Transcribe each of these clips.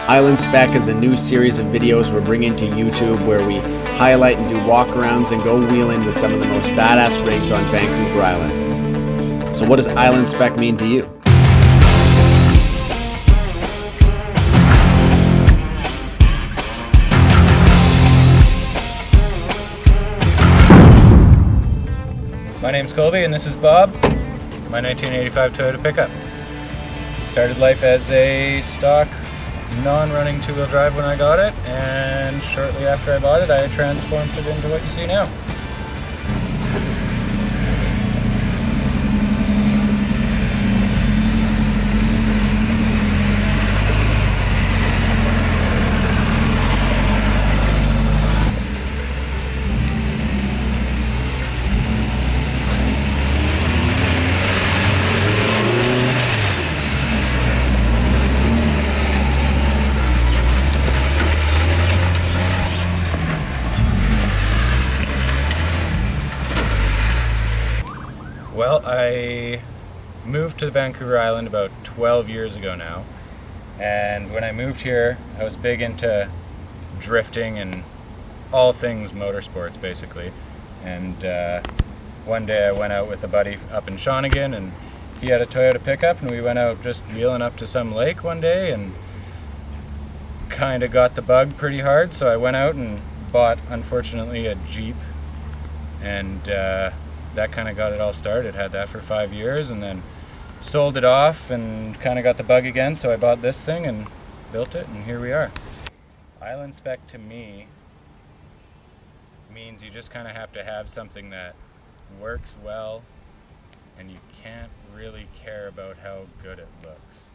Island Spec is a new series of videos we're bringing to YouTube where we highlight and do walkarounds and go wheeling with some of the most badass rigs on Vancouver Island. So what does Island Spec mean to you? My name's Colby and this is Bob, my 1985 Toyota pickup. Started life as a stock non-running two-wheel drive when I got it, and shortly after I bought it I transformed it into what you see now. Well, I moved to Vancouver Island about 12 years ago now, and when I moved here I was big into drifting and all things motorsports basically, and one day I went out with a buddy up in Shawnigan and he had a Toyota pickup and we went out just wheeling up to some lake one day and kind of got the bug pretty hard, so I went out and bought, unfortunately, a Jeep, and that kind of got it all started. Had that for 5 years and then sold it off and kind of got the bug again, so I bought this thing and built it, and here we are. Island Spec to me means you just kind of have to have something that works well and you can't really care about how good it looks.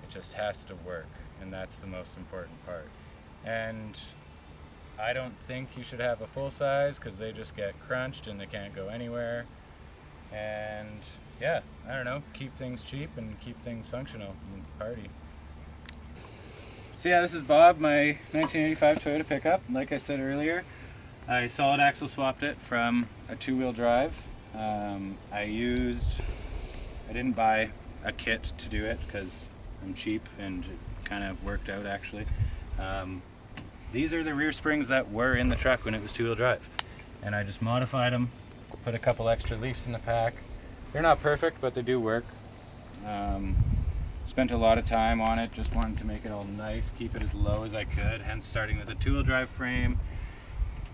It just has to work, and that's the most important part. And I don't think you should have a full size because they just get crunched and they can't go anywhere. And yeah, I don't know, keep things cheap and keep things functional and party. So yeah, this is Bob, my 1985 Toyota pickup. Like I said earlier, I solid axle swapped it from a two-wheel drive. I didn't buy a kit to do it because I'm cheap, and it kind of worked out actually. These are the rear springs that were in the truck when it was two-wheel drive, and I just modified them, put a couple extra leaves in the pack. They're not perfect, but they do work. Spent a lot of time on it, just wanted to make it all nice, keep it as low as I could, hence starting with a two-wheel drive frame,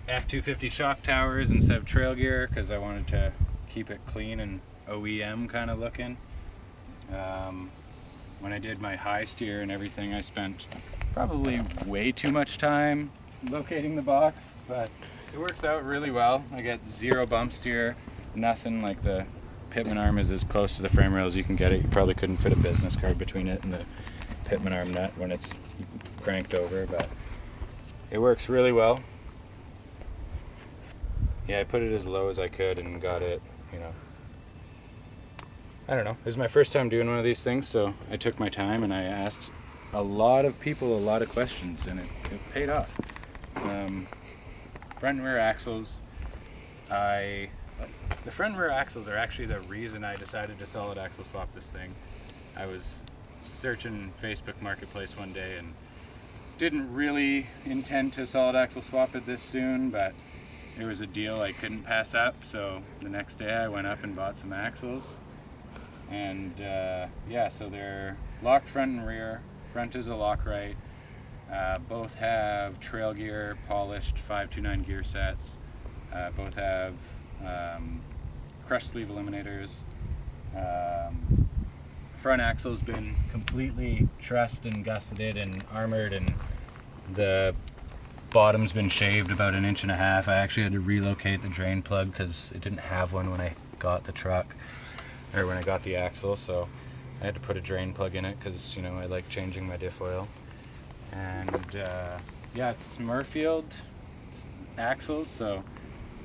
F250 shock towers instead of trail gear, because I wanted to keep it clean and OEM kind of looking. When I did my high steer and everything, I spent probably way too much time locating the box, but it works out really well. I get zero bump steer, nothing. Like the pitman arm is as close to the frame rail as you can get it. You probably couldn't fit a business card between it and the pitman arm nut when it's cranked over, but it works really well. Yeah, I put it as low as I could and got it, I don't know. It was my first time doing one of these things, so I took my time and I asked a lot of people a lot of questions, and it paid off. Front and rear axles. The front and rear axles are actually the reason I decided to solid axle swap this thing. I was searching Facebook Marketplace one day and didn't really intend to solid axle swap it this soon, but it was a deal I couldn't pass up, so the next day I went up and bought some axles. And yeah, so they're locked front and rear. Front is a lockright. Both have trail gear, polished 529 gear sets. Both have crush sleeve eliminators. Front axle's been completely trussed and gusseted and armored, and the bottom's been shaved about 1.5 inches. I actually had to relocate the drain plug because it didn't have one when I got the truck, or when I got the axle, so I had to put a drain plug in it because I like changing my diff oil. And yeah, it's Smirfield axles, so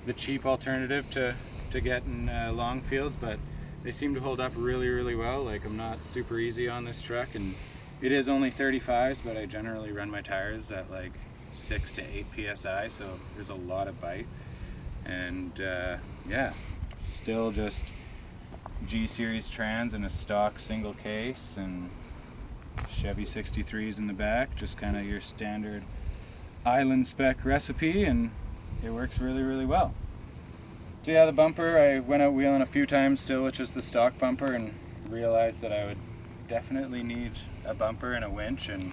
the cheap alternative to getting long fields, but they seem to hold up really, really well. Like, I'm not super easy on this truck, and it is only 35s, but I generally run my tires at like 6 to 8 psi, so there's a lot of bite. And yeah, still just G-Series trans in a stock single case, and Chevy 63s in the back, just kind of your standard Island Spec recipe, and it works really, really well. So yeah, the bumper, I went out wheeling a few times still with just the stock bumper and realized that I would definitely need a bumper and a winch, and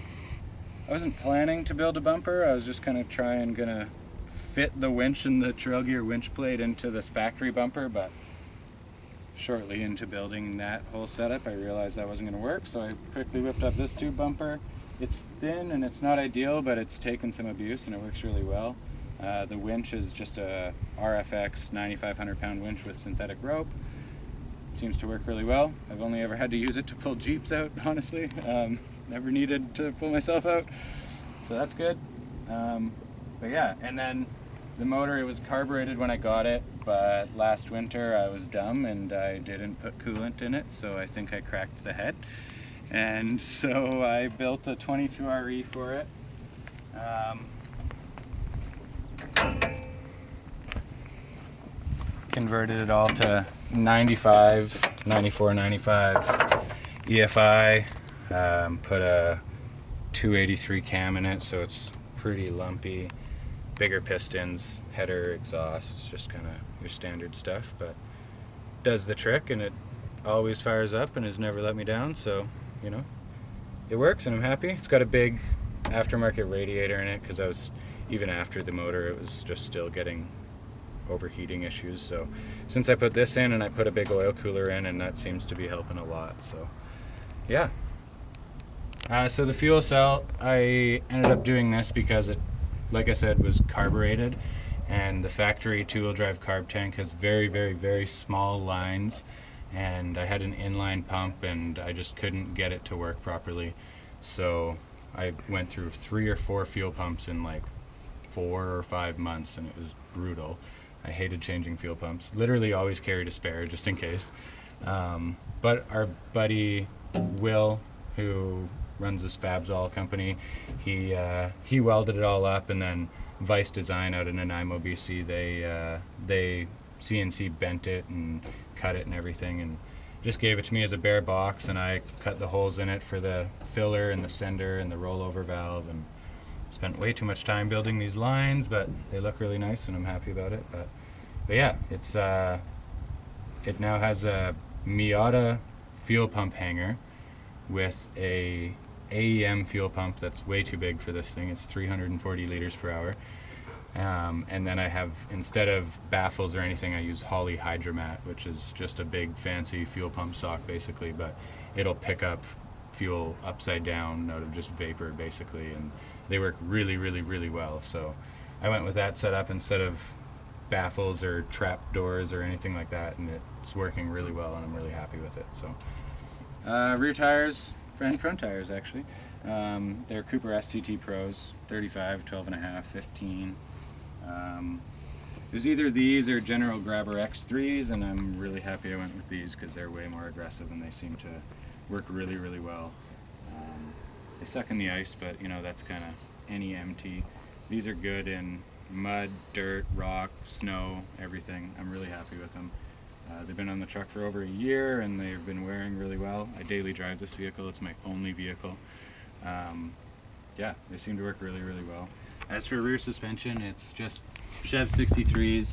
I wasn't planning to build a bumper. I was just kind of gonna fit the winch and the trail gear winch plate into this factory bumper, but shortly into building that whole setup I realized that wasn't going to work, so I quickly whipped up this tube bumper. It's thin and it's not ideal, but it's taken some abuse and it works really well. The winch is just a RFX 9,500 pound winch with synthetic rope. It seems to work really well. I've only ever had to use it to pull Jeeps out, honestly. Never needed to pull myself out, so that's good. But yeah, and then the motor, it was carbureted when I got it, but last winter I was dumb and I didn't put coolant in it, so I think I cracked the head. And so I built a 22RE for it. Converted it all to 95, 94, 95 EFI. Put a 283 cam in it, so it's pretty lumpy. Bigger pistons, header, exhaust, just kind of your standard stuff, but does the trick, and it always fires up and has never let me down, so you know, it works and I'm happy. It's got a big aftermarket radiator in it because I was, even after the motor, it was just still getting overheating issues, so since I put this in and I put a big oil cooler in, and that seems to be helping a lot, so yeah. So the fuel cell, I ended up doing this because it, like I said, was carbureted, and the factory two-wheel drive carb tank has very, very, very small lines, and I had an inline pump and I just couldn't get it to work properly, so I went through 3 or 4 fuel pumps in like 4 or 5 months, and it was brutal. I hated changing fuel pumps. Literally always carried a spare just in case. But our buddy Will, who runs this Fabzol company, he welded it all up, and then Vice Design out in Nanaimo, BC, they CNC bent it and cut it and everything, and just gave it to me as a bare box, and I cut the holes in it for the filler and the sender and the rollover valve, and spent way too much time building these lines, but they look really nice and I'm happy about it. But yeah, it's it now has a Miata fuel pump hanger with a AEM fuel pump that's way too big for this thing. It's 340 liters per hour. And then I have, instead of baffles or anything, I use Holley Hydromat, which is just a big fancy fuel pump sock basically, but it'll pick up fuel upside down out of just vapor basically, and they work really, really, really well. So I went with that setup instead of baffles or trap doors or anything like that, and it's working really well and I'm really happy with it. So rear tires and front tires actually, they're Cooper STT Pros, 35, 12.5, 15. It was either these or General Grabber X3s, and I'm really happy I went with these because they're way more aggressive and they seem to work really, really well. They suck in the ice, but you know, that's kind of any MT. These are good in mud, dirt, rock, snow, everything. I'm really happy with them. They've been on the truck for over a year and they've been wearing really well. I daily drive this vehicle, it's my only vehicle. Yeah, they seem to work really, really well. As for rear suspension, it's just Chev 63s.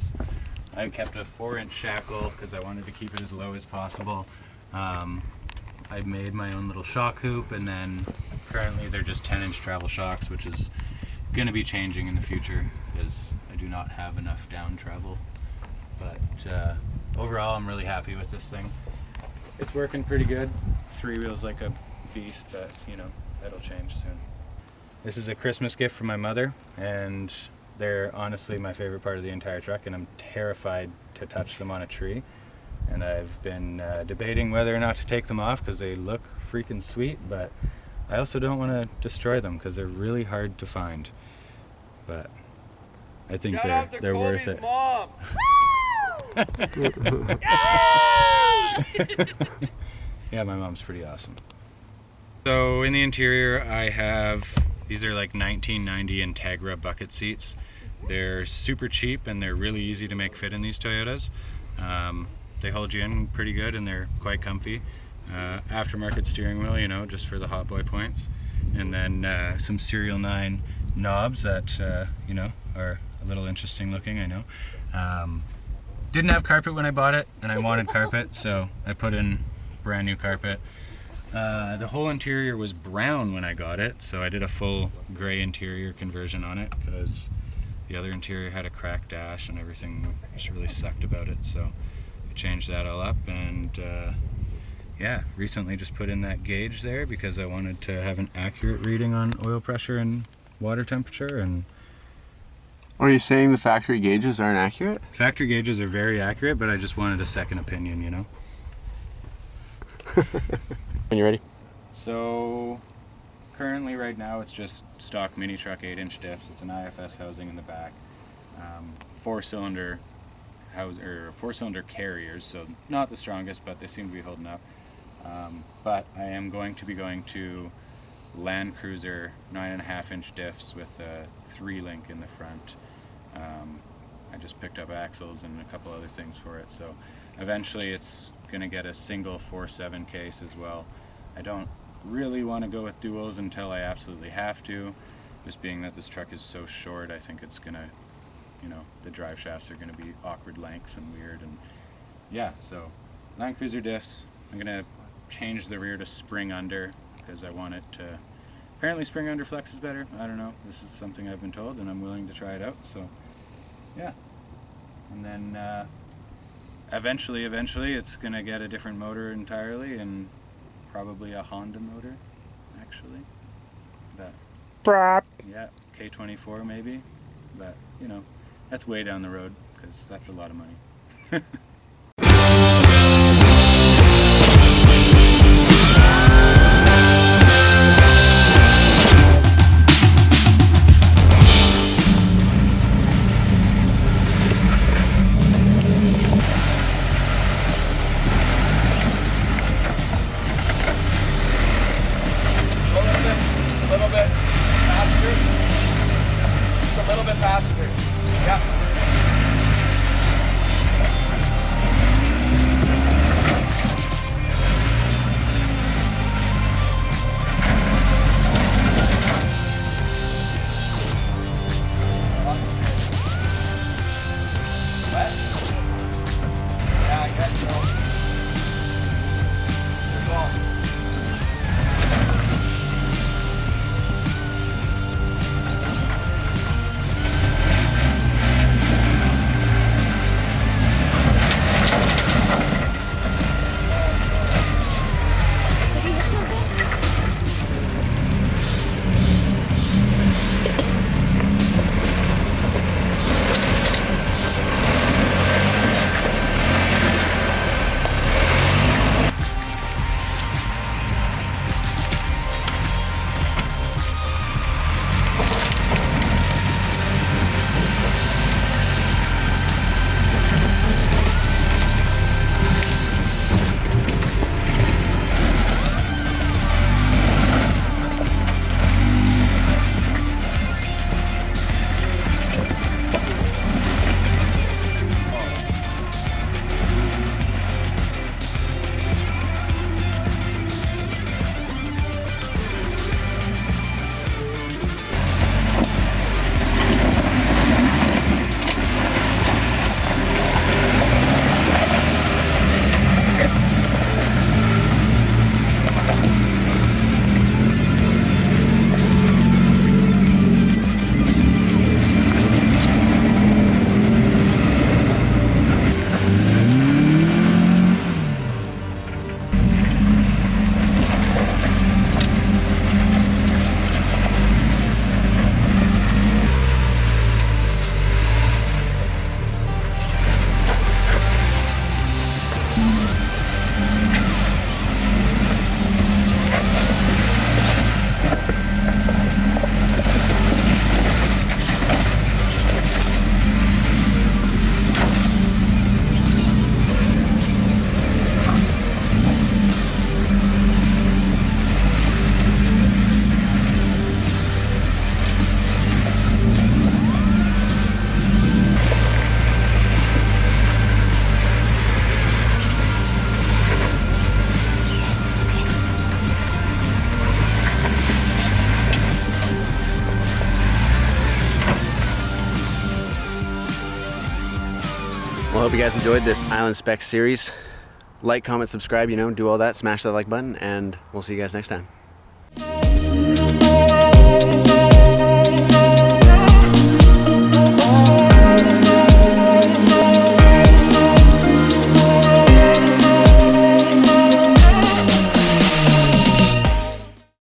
I kept a 4-inch shackle because I wanted to keep it as low as possible. I made my own little shock hoop, and then currently they're just 10-inch travel shocks, which is going to be changing in the future because I do not have enough down travel. But overall, I'm really happy with this thing. It's working pretty good. 3 wheels like a beast, but you know, that'll change soon. This is a Christmas gift from my mother, and they're honestly my favorite part of the entire truck, and I'm terrified to touch them on a tree. And I've been debating whether or not to take them off because they look freaking sweet, but I also don't want to destroy them because they're really hard to find. But I think they're worth it. Mom. Yeah, my mom's pretty awesome. So in the interior I have, these are like 1990 Integra bucket seats. They're super cheap and they're really easy to make fit in these Toyotas. They hold you in pretty good and they're quite comfy. aftermarket steering wheel, you know, just for the hot boy points, and then some Serial 9 knobs that you know, are a little interesting looking, I know. Didn't have carpet when I bought it, and I wanted carpet, so I put in brand new carpet. The whole interior was brown when I got it, so I did a full gray interior conversion on it because the other interior had a cracked dash and everything just really sucked about it, so I changed that all up. And yeah, recently just put in that gauge there because I wanted to have an accurate reading on oil pressure and water temperature. And Are you saying the factory gauges aren't accurate? factory gauges are very accurate, but I just wanted a second opinion, you know. When you're ready. So currently right now it's just stock mini truck 8-inch diffs. It's an IFS housing in the back. 4-cylinder carriers, so not the strongest, but they seem to be holding up. But I am going to be going to Land Cruiser 9.5-inch diffs with a 3-link in the front. I just picked up axles and a couple other things for it, so eventually it's going to get a single 4.7 case as well. I don't really want to go with duals until I absolutely have to, just being that this truck is so short. I think it's going to, you know, the drive shafts are going to be awkward lengths and weird, and yeah, so Land Cruiser diffs. I'm going to change the rear to spring under because I want it to, apparently spring under flex is better. I don't know, this is something I've been told and I'm willing to try it out, so yeah. And then eventually it's going to get a different motor entirely, and probably a Honda motor, actually. But yeah, K24 maybe, but you know, that's way down the road because that's a lot of money. hope you guys enjoyed this Island Spec series. Like, comment, subscribe, you know, do all that, smash that like button, and we'll see you guys next time.